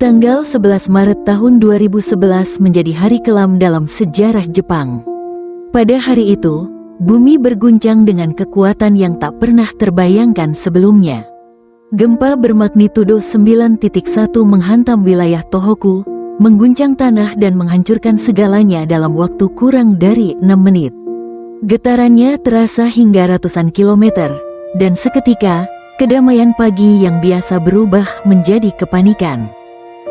Tanggal 11 Maret tahun 2011 menjadi hari kelam dalam sejarah Jepang. Pada hari itu, bumi berguncang dengan kekuatan yang tak pernah terbayangkan sebelumnya. Gempa bermagnitudo 9.1 menghantam wilayah Tohoku, mengguncang tanah dan menghancurkan segalanya dalam waktu kurang dari 6 menit. Getarannya terasa hingga ratusan kilometer, dan seketika, kedamaian pagi yang biasa berubah menjadi kepanikan.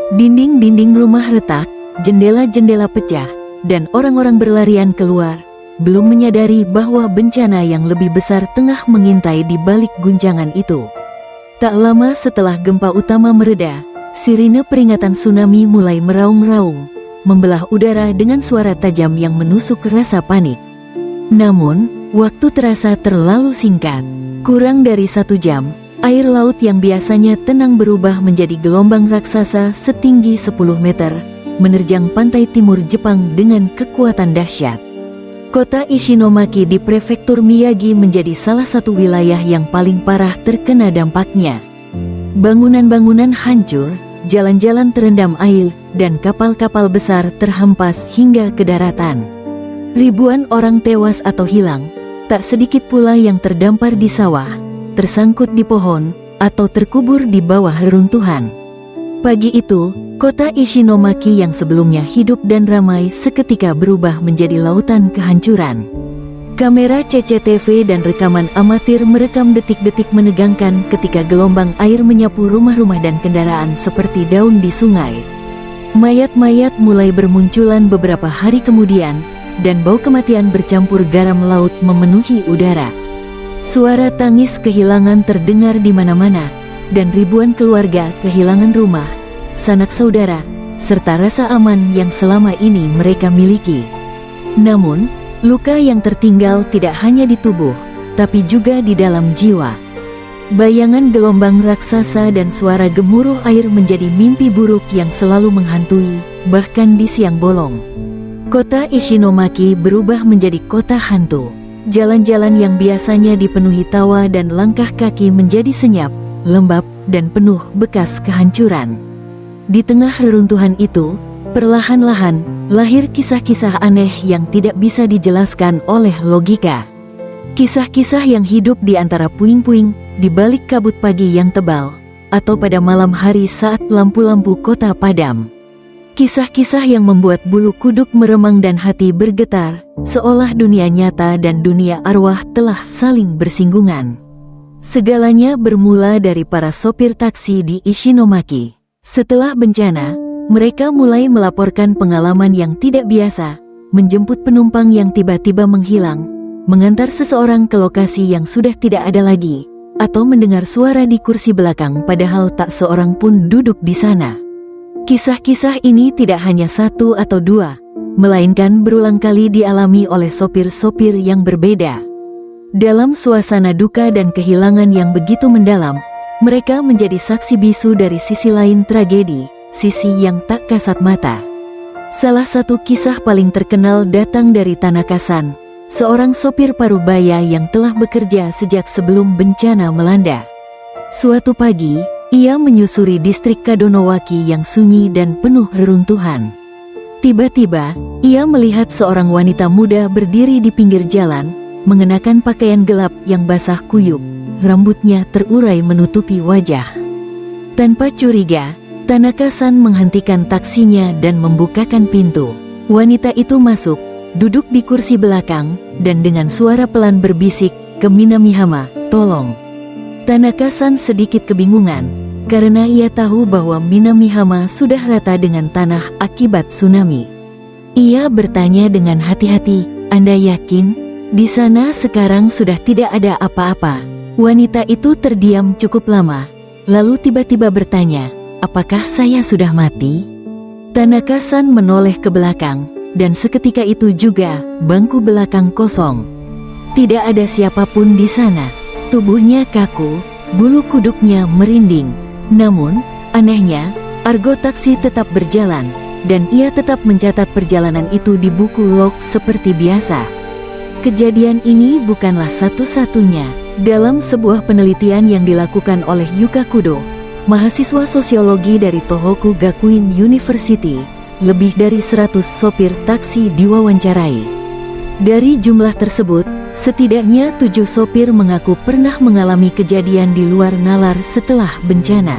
Dinding-dinding rumah retak, jendela-jendela pecah, dan orang-orang berlarian keluar, belum menyadari bahwa bencana yang lebih besar tengah mengintai di balik guncangan itu. Tak lama setelah gempa utama mereda, sirine peringatan tsunami mulai meraung-raung, membelah udara dengan suara tajam yang menusuk rasa panik. Namun, waktu terasa terlalu singkat. Kurang dari 1 jam, air laut yang biasanya tenang berubah menjadi gelombang raksasa setinggi 10 meter, menerjang pantai timur Jepang dengan kekuatan dahsyat. Kota Ishinomaki di prefektur Miyagi menjadi salah satu wilayah yang paling parah terkena dampaknya. Bangunan-bangunan hancur, jalan-jalan terendam air, dan kapal-kapal besar terhempas hingga ke daratan. Ribuan orang tewas atau hilang, tak sedikit pula yang terdampar di sawah, tersangkut di pohon, atau terkubur di bawah reruntuhan. Pagi itu, kota Ishinomaki yang sebelumnya hidup dan ramai seketika berubah menjadi lautan kehancuran. Kamera CCTV dan rekaman amatir merekam detik-detik menegangkan ketika gelombang air menyapu rumah-rumah dan kendaraan seperti daun di sungai. Mayat-mayat mulai bermunculan beberapa hari kemudian, dan bau kematian bercampur garam laut memenuhi udara. Suara tangis kehilangan terdengar di mana-mana, dan ribuan keluarga kehilangan rumah, sanak saudara, serta rasa aman yang selama ini mereka miliki. Namun, luka yang tertinggal tidak hanya di tubuh, tapi juga di dalam jiwa. Bayangan gelombang raksasa dan suara gemuruh air menjadi mimpi buruk yang selalu menghantui, bahkan di siang bolong. Kota Ishinomaki berubah menjadi kota hantu. Jalan-jalan yang biasanya dipenuhi tawa dan langkah kaki menjadi senyap, lembab, dan penuh bekas kehancuran. Di tengah reruntuhan itu, perlahan-lahan, lahir kisah-kisah aneh yang tidak bisa dijelaskan oleh logika. Kisah-kisah yang hidup di antara puing-puing, di balik kabut pagi yang tebal, atau pada malam hari saat lampu-lampu kota padam. Kisah-kisah yang membuat bulu kuduk meremang dan hati bergetar, seolah dunia nyata dan dunia arwah telah saling bersinggungan. Segalanya bermula dari para sopir taksi di Ishinomaki. Setelah bencana, mereka mulai melaporkan pengalaman yang tidak biasa, menjemput penumpang yang tiba-tiba menghilang, mengantar seseorang ke lokasi yang sudah tidak ada lagi, atau mendengar suara di kursi belakang padahal tak seorang pun duduk di sana. Kisah-kisah ini tidak hanya 1 atau 2, melainkan berulang kali dialami oleh sopir-sopir yang berbeda. Dalam suasana duka dan kehilangan yang begitu mendalam, mereka menjadi saksi bisu dari sisi lain tragedi, sisi yang tak kasat mata. Salah satu kisah paling terkenal datang dari Tanaka-san, seorang sopir parubaya yang telah bekerja sejak sebelum bencana melanda. Suatu pagi, ia menyusuri distrik Kadonowaki yang sunyi dan penuh reruntuhan. Tiba-tiba, ia melihat seorang wanita muda berdiri di pinggir jalan, mengenakan pakaian gelap yang basah kuyup, rambutnya terurai menutupi wajah. Tanpa curiga, Tanaka-san menghentikan taksinya dan membukakan pintu. Wanita itu masuk, duduk di kursi belakang, dan dengan suara pelan berbisik ke Minamihama, "Tolong." Tanaka-san sedikit kebingungan, karena ia tahu bahwa Minamihama sudah rata dengan tanah akibat tsunami. Ia bertanya dengan hati-hati, "Anda yakin? Di sana sekarang sudah tidak ada apa-apa?" Wanita itu terdiam cukup lama, lalu tiba-tiba bertanya, "Apakah saya sudah mati?" Tanaka-san menoleh ke belakang, dan seketika itu juga, bangku belakang kosong. Tidak ada siapapun di sana. Tubuhnya kaku, bulu kuduknya merinding. Namun, anehnya, argo taksi tetap berjalan, dan ia tetap mencatat perjalanan itu di buku log seperti biasa. Kejadian ini bukanlah satu-satunya. Dalam sebuah penelitian yang dilakukan oleh Yuka Kudo, mahasiswa sosiologi dari Tohoku Gakuin University, lebih dari 100 sopir taksi diwawancarai. Dari jumlah tersebut, setidaknya 7 sopir mengaku pernah mengalami kejadian di luar nalar setelah bencana.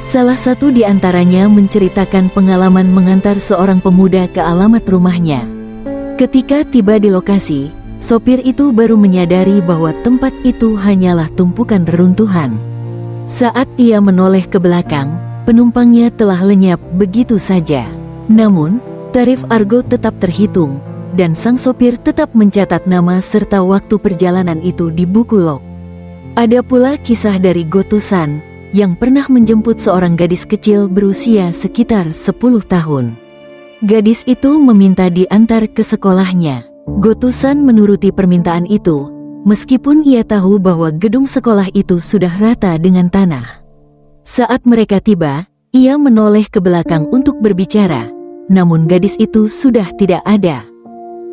Salah satu di antaranya menceritakan pengalaman mengantar seorang pemuda ke alamat rumahnya. Ketika tiba di lokasi, sopir itu baru menyadari bahwa tempat itu hanyalah tumpukan reruntuhan. Saat ia menoleh ke belakang, penumpangnya telah lenyap begitu saja. Namun, tarif argo tetap terhitung, dan sang sopir tetap mencatat nama serta waktu perjalanan itu di buku log. Ada pula kisah dari Goto-san, yang pernah menjemput seorang gadis kecil berusia sekitar 10 tahun. Gadis itu meminta diantar ke sekolahnya. Goto-san menuruti permintaan itu, meskipun ia tahu bahwa gedung sekolah itu sudah rata dengan tanah. Saat mereka tiba, ia menoleh ke belakang untuk berbicara, namun gadis itu sudah tidak ada.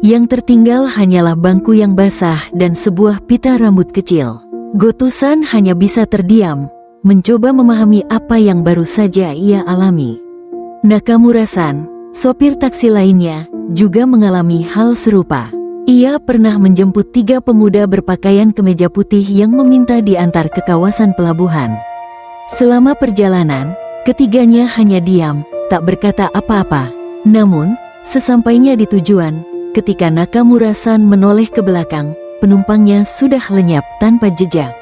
Yang tertinggal hanyalah bangku yang basah dan sebuah pita rambut kecil. Goto-san hanya bisa terdiam, mencoba memahami apa yang baru saja ia alami. Nakamura-san, sopir taksi lainnya, juga mengalami hal serupa. Ia pernah menjemput 3 pemuda berpakaian kemeja putih yang meminta diantar ke kawasan pelabuhan. Selama perjalanan, ketiganya hanya diam, tak berkata apa-apa. Namun, sesampainya di tujuan, ketika Nakamura-san menoleh ke belakang, penumpangnya sudah lenyap tanpa jejak.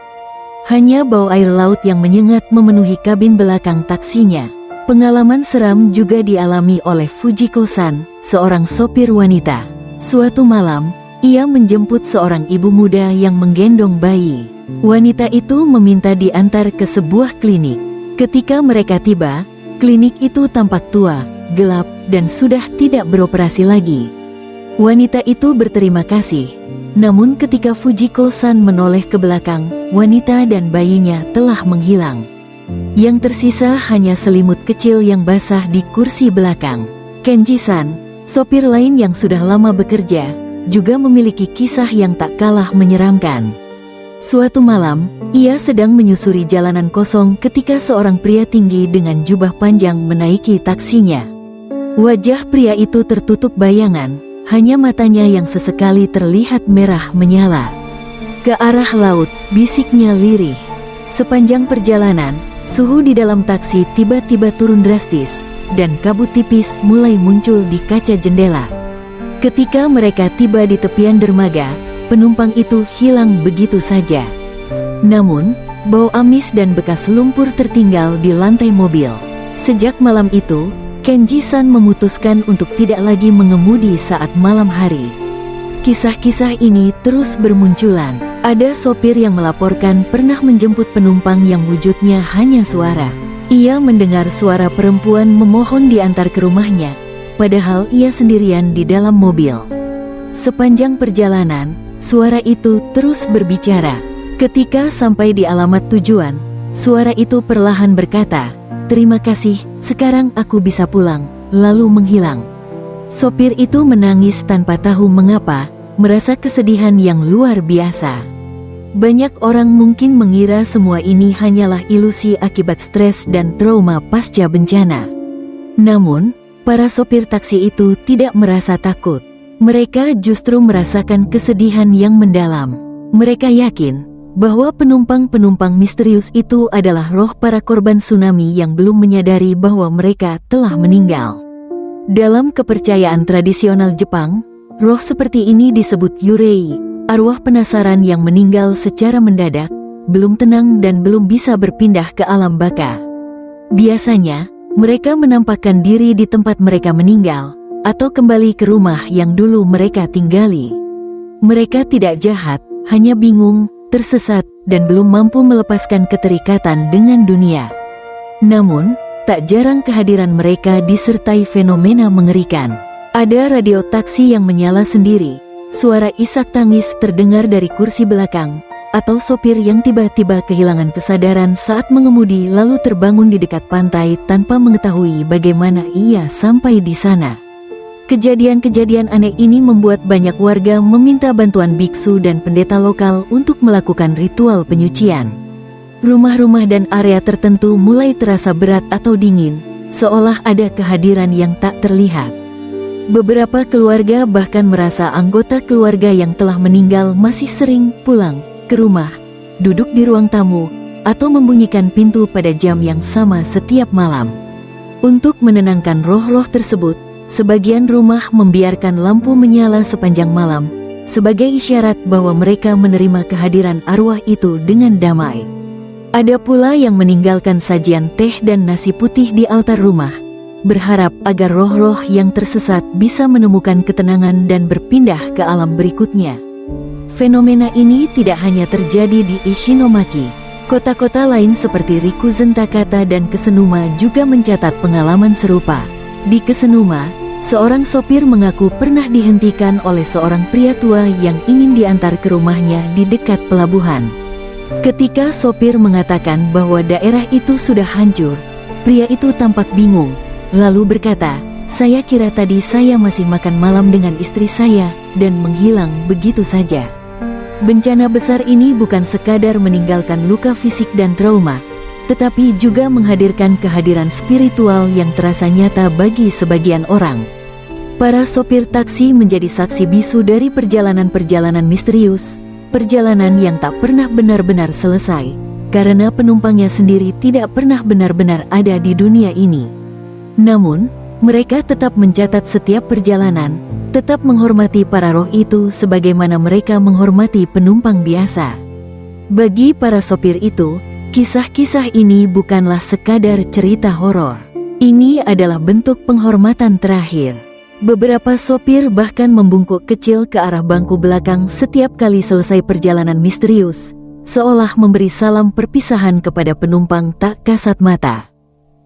Hanya bau air laut yang menyengat memenuhi kabin belakang taksinya. Pengalaman seram juga dialami oleh Fujiko-san, seorang sopir wanita. Suatu malam, ia menjemput seorang ibu muda yang menggendong bayi. Wanita itu meminta diantar ke sebuah klinik. Ketika mereka tiba, klinik itu tampak tua, gelap, dan sudah tidak beroperasi lagi. Wanita itu berterima kasih. Namun ketika Fujiko-san menoleh ke belakang, wanita dan bayinya telah menghilang. Yang tersisa hanya selimut kecil yang basah di kursi belakang. Kenji-san, sopir lain yang sudah lama bekerja, juga memiliki kisah yang tak kalah menyeramkan. Suatu malam, ia sedang menyusuri jalanan kosong ketika seorang pria tinggi dengan jubah panjang menaiki taksinya. Wajah pria itu tertutup bayangan, hanya matanya yang sesekali terlihat merah menyala. Ke arah laut, bisiknya lirih. Sepanjang perjalanan, suhu di dalam taksi tiba-tiba turun drastis, dan kabut tipis mulai muncul di kaca jendela. Ketika mereka tiba di tepian dermaga, penumpang itu hilang begitu saja. Namun, bau amis dan bekas lumpur tertinggal di lantai mobil. Sejak malam itu, Kenji-san memutuskan untuk tidak lagi mengemudi saat malam hari. Kisah-kisah ini terus bermunculan. Ada sopir yang melaporkan pernah menjemput penumpang yang wujudnya hanya suara. Ia mendengar suara perempuan memohon diantar ke rumahnya, padahal ia sendirian di dalam mobil. Sepanjang perjalanan, suara itu terus berbicara. Ketika sampai di alamat tujuan, suara itu perlahan berkata, "Terima kasih, sekarang aku bisa pulang," lalu menghilang. Sopir itu menangis tanpa tahu mengapa, merasa kesedihan yang luar biasa. Banyak orang mungkin mengira semua ini hanyalah ilusi akibat stres dan trauma pasca bencana. Namun, para sopir taksi itu tidak merasa takut. Mereka justru merasakan kesedihan yang mendalam. Mereka yakin bahwa penumpang-penumpang misterius itu adalah roh para korban tsunami yang belum menyadari bahwa mereka telah meninggal. Dalam kepercayaan tradisional Jepang, roh seperti ini disebut yurei, arwah penasaran yang meninggal secara mendadak, belum tenang dan belum bisa berpindah ke alam baka. Biasanya, mereka menampakkan diri di tempat mereka meninggal, atau kembali ke rumah yang dulu mereka tinggali. Mereka tidak jahat, hanya bingung, tersesat, dan belum mampu melepaskan keterikatan dengan dunia. Namun, tak jarang kehadiran mereka disertai fenomena mengerikan. Ada radio taksi yang menyala sendiri, suara isak tangis terdengar dari kursi belakang, atau sopir yang tiba-tiba kehilangan kesadaran saat mengemudi lalu terbangun di dekat pantai tanpa mengetahui bagaimana ia sampai di sana. Kejadian-kejadian aneh ini membuat banyak warga meminta bantuan biksu dan pendeta lokal untuk melakukan ritual penyucian. Rumah-rumah dan area tertentu mulai terasa berat atau dingin, seolah ada kehadiran yang tak terlihat. Beberapa keluarga bahkan merasa anggota keluarga yang telah meninggal masih sering pulang ke rumah, duduk di ruang tamu, atau membunyikan pintu pada jam yang sama setiap malam. Untuk menenangkan roh-roh tersebut, sebagian rumah membiarkan lampu menyala sepanjang malam, sebagai isyarat bahwa mereka menerima kehadiran arwah itu dengan damai. Ada pula yang meninggalkan sajian teh dan nasi putih di altar rumah, berharap agar roh-roh yang tersesat bisa menemukan ketenangan dan berpindah ke alam berikutnya. Fenomena ini tidak hanya terjadi di Ishinomaki. Kota-kota lain seperti Rikuzen Takata dan Kesenuma juga mencatat pengalaman serupa. Di Kesenuma, seorang sopir mengaku pernah dihentikan oleh seorang pria tua yang ingin diantar ke rumahnya di dekat pelabuhan. Ketika sopir mengatakan bahwa daerah itu sudah hancur, pria itu tampak bingung, lalu berkata, "Saya kira tadi saya masih makan malam dengan istri saya," dan menghilang begitu saja. Bencana besar ini bukan sekadar meninggalkan luka fisik dan trauma, tetapi juga menghadirkan kehadiran spiritual yang terasa nyata bagi sebagian orang. Para sopir taksi menjadi saksi bisu dari perjalanan-perjalanan misterius, perjalanan yang tak pernah benar-benar selesai, karena penumpangnya sendiri tidak pernah benar-benar ada di dunia ini. Namun, mereka tetap mencatat setiap perjalanan, tetap menghormati para roh itu sebagaimana mereka menghormati penumpang biasa. Bagi para sopir itu, kisah-kisah ini bukanlah sekadar cerita horor. Ini adalah bentuk penghormatan terakhir. Beberapa sopir bahkan membungkuk kecil ke arah bangku belakang setiap kali selesai perjalanan misterius, seolah memberi salam perpisahan kepada penumpang tak kasat mata.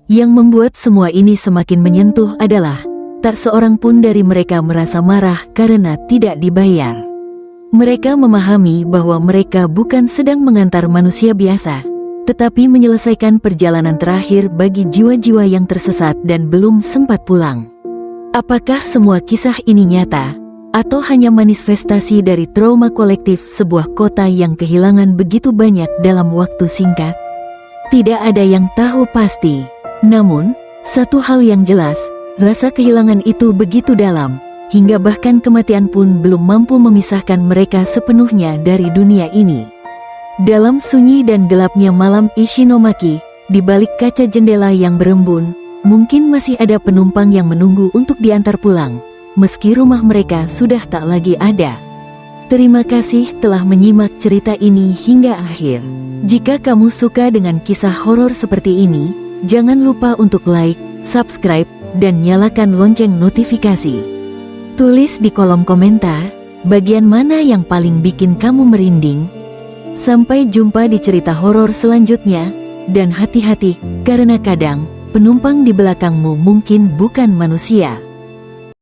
Yang membuat semua ini semakin menyentuh adalah, tak seorang pun dari mereka merasa marah karena tidak dibayar. Mereka memahami bahwa mereka bukan sedang mengantar manusia biasa, tetapi menyelesaikan perjalanan terakhir bagi jiwa-jiwa yang tersesat dan belum sempat pulang. Apakah semua kisah ini nyata, atau hanya manifestasi dari trauma kolektif sebuah kota yang kehilangan begitu banyak dalam waktu singkat? Tidak ada yang tahu pasti. Namun, satu hal yang jelas, rasa kehilangan itu begitu dalam, hingga bahkan kematian pun belum mampu memisahkan mereka sepenuhnya dari dunia ini. Dalam sunyi dan gelapnya malam Ishinomaki, di balik kaca jendela yang berembun, mungkin masih ada penumpang yang menunggu untuk diantar pulang, meski rumah mereka sudah tak lagi ada. Terima kasih telah menyimak cerita ini hingga akhir. Jika kamu suka dengan kisah horor seperti ini, jangan lupa untuk like, subscribe, dan nyalakan lonceng notifikasi. Tulis di kolom komentar, bagian mana yang paling bikin kamu merinding. Sampai jumpa di cerita horor selanjutnya, dan hati-hati, karena kadang penumpang di belakangmu mungkin bukan manusia.